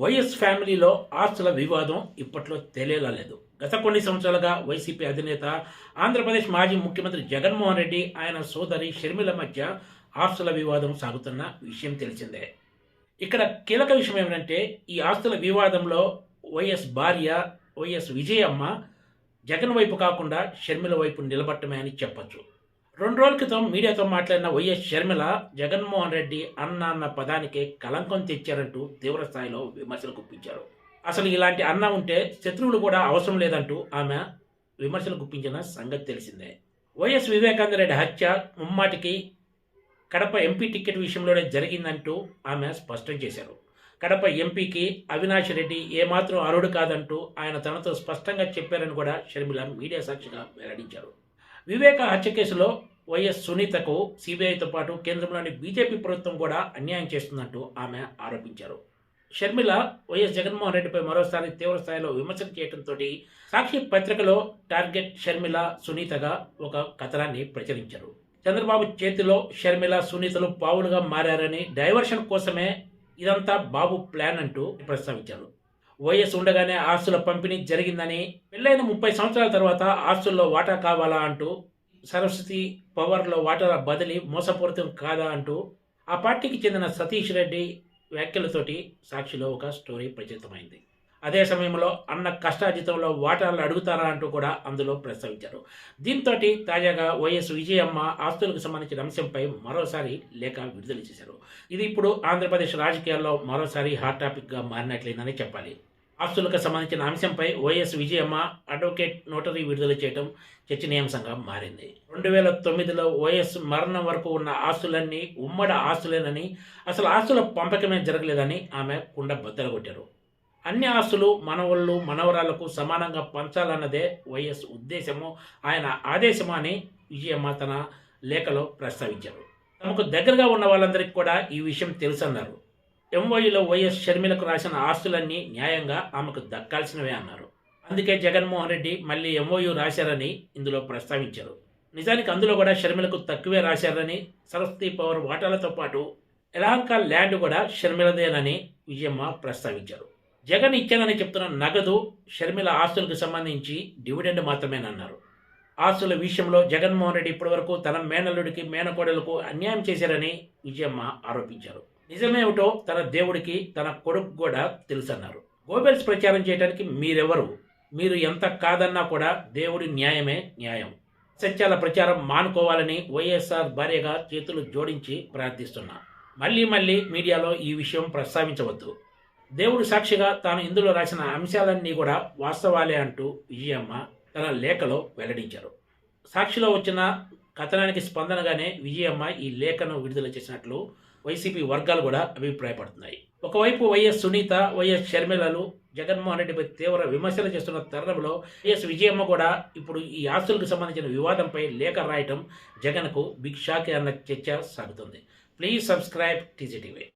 YS ఫ్యామిలీలో ఆస్తుల వివాదం ఇప్పట్లో తేలేలా లేదు. గత కొన్ని సంవత్సరాలుగా వైసీపీ అధినేత, ఆంధ్రప్రదేశ్ మాజీ ముఖ్యమంత్రి జగన్మోహన్ రెడ్డి, ఆయన సోదరి షర్మిల మధ్య ఆస్తుల వివాదం సాగుతున్న విషయం తెలిసిందే. ఇక్కడ కీలక విషయం ఏమిటంటే, ఈ ఆస్తుల వివాదంలో వైఎస్ భార్య వైఎస్ విజయమ్మ జగన్ వైపు కాకుండా షర్మిల వైపు నిలబట్టమే అని చెప్పొచ్చు. 2 రోజుల క్రితం మీడియాతో మాట్లాడిన వైఎస్ షర్మిల, జగన్మోహన్ రెడ్డి అన్న పదానికే కలంకం తెచ్చారంటూ తీవ్ర స్థాయిలో విమర్శలు గుప్పించారు. అసలు ఇలాంటి అన్న ఉంటే శత్రువులు కూడా అవసరం లేదంటూ ఆమె విమర్శలు గుప్పించిన సంగతి తెలిసిందే. వైఎస్ వివేకానందరెడ్డి హత్య ముమ్మాటికి కడప ఎంపీ టికెట్ విషయంలోనే జరిగిందంటూ ఆమె స్పష్టం చేశారు. కడప ఎంపీకి అవినాష్ రెడ్డి ఏమాత్రం అర్హుడు కాదంటూ ఆయన తనతో స్పష్టంగా చెప్పారని కూడా షర్మిల మీడియా సాక్షిగా వెల్లడించారు. వివేక హత్య కేసులో వైఎస్ సునీతకు సిబిఐతో పాటు కేంద్రంలోని బీజేపీ ప్రభుత్వం కూడా అన్యాయం చేస్తుందంటూ ఆమె ఆరోపించారు. షర్మిల వైఎస్ జగన్మోహన్ రెడ్డిపై మరోసారి తీవ్ర స్థాయిలో విమర్శలు చేయడంతో సాక్షి పత్రికలో టార్గెట్ షర్మిల సునీతగా ఒక కథనాన్ని ప్రచురించారు. చంద్రబాబు చేతిలో షర్మిల సునీతలు పావులుగా మారారని, డైవర్షన్ కోసమే ఇదంతా బాబు ప్లాన్ అంటూ ప్రస్తావించారు. వైఎస్ ఉండగానే ఆస్తుల పంపిణీ జరిగిందని, పెళ్ళైన 30 సంవత్సరాల తర్వాత ఆస్తుల్లో వాటా కావాలా అంటూ, సరస్వతి పవర్లో వాటాల బదిలీ మోసపూరితం కాదా అంటూ ఆ పార్టీకి చెందిన సతీష్ రెడ్డి వ్యాఖ్యలతోటి సాక్షిలో ఒక స్టోరీ ప్రచురితమైంది. అదే సమయంలో అన్న కష్టార్జితంలో వాటాలు అడుగుతారా అంటూ కూడా అందులో ప్రస్తావించారు. దీంతో తాజాగా వైఎస్ విజయమ్మ ఆస్తులకు సంబంధించిన అంశంపై మరోసారి లేఖ విడుదల చేశారు. ఇది ఇప్పుడు ఆంధ్రప్రదేశ్ రాజకీయాల్లో మరోసారి హాట్ టాపిక్గా మారినట్లేనని చెప్పాలి. ఆస్తులకు సంబంధించిన అంశంపై వైఎస్ విజయమ్మ అడ్వకేట్ నోటరీ విడుదల చేయడం చర్చనీయాంశంగా మారింది. 2009లో వైఎస్ మరణం వరకు ఉన్న ఆస్తులన్నీ ఉమ్మడి ఆస్తులేనని, అసలు ఆస్తుల పంపకమే జరగలేదని ఆమె కుండ బద్దలగొట్టారు. అన్ని ఆస్తులు మనవళ్ళు మనవరాళ్లకు సమానంగా పంచాలన్నదే వైఎస్ ఉద్దేశము, ఆయన ఆదేశము అని విజయమ్మ తన లేఖలో ప్రస్తావించారు. తమకు దగ్గరగా ఉన్న వాళ్ళందరికీ కూడా ఈ విషయం తెలుసన్నారు. ఎంఓయూలో వైఎస్ షర్మిలకు రాసిన ఆస్తులన్నీ న్యాయంగా ఆమెకు దక్కాల్సినవే అన్నారు. అందుకే జగన్మోహన్ రెడ్డి మళ్ళీ ఎంఓయూ రాశారని ఇందులో ప్రస్తావించారు. నిజానికి అందులో కూడా షర్మిలకు తక్కువే రాశారని, సరస్వతి పవర్ వాటాలతో పాటు ఎలాంక ల్యాండ్ కూడా షర్మిలదేనని విజయమ్మ ప్రస్తావించారు. జగన్ ఇచ్చానని చెప్తున్న నగదు షర్మిల ఆస్తులకు సంబంధించి డివిడెండ్ మాత్రమేనన్నారు. ఆస్తుల విషయంలో జగన్మోహన్ రెడ్డి ఇప్పటివరకు తన మేనల్లుడికి, మేనకోడలకు అన్యాయం చేశారని విజయమ్మ ఆరోపించారు. నిజమేమిటో తన దేవుడికి, తన కొడుకు కూడా తెలుసన్నారు. గోబెల్స్ ప్రచారం చేయడానికి మీరెవరు? మీరు ఎంత కాదన్నా కూడా దేవుడి న్యాయమే న్యాయం. సత్యాల ప్రచారం మానుకోవాలని వైఎస్ఆర్ భార్యగా చేతులు జోడించి ప్రార్థిస్తున్నా. మళ్ళీ మీడియాలో ఈ విషయం ప్రస్తావించవద్దు. దేవుడు సాక్షిగా తాను ఇందులో రాసిన అంశాలన్నీ కూడా వాస్తవాలే అంటూ విజయమ్మ తన లేఖలో వెల్లడించారు. సాక్షిలో వచ్చిన కథనానికి స్పందనగానే విజయమ్మ ఈ లేఖను విడుదల చేసినట్లు వైసీపీ వర్గాలు కూడా అభిప్రాయపడుతున్నాయి. ఒకవైపు వైఎస్ సునీత, వైఎస్ షర్మిలలు జగన్మోహన్ రెడ్డిపై తీవ్ర విమర్శలు చేస్తున్న తరుణంలో వైఎస్ విజయమ్మ కూడా ఇప్పుడు ఈ ఆస్తులకు సంబంధించిన వివాదంపై లేఖ రాయటం జగన్కు బిగ్ షాక్ అన్న చర్చ సాగుతుంది. Please subscribe TGTV.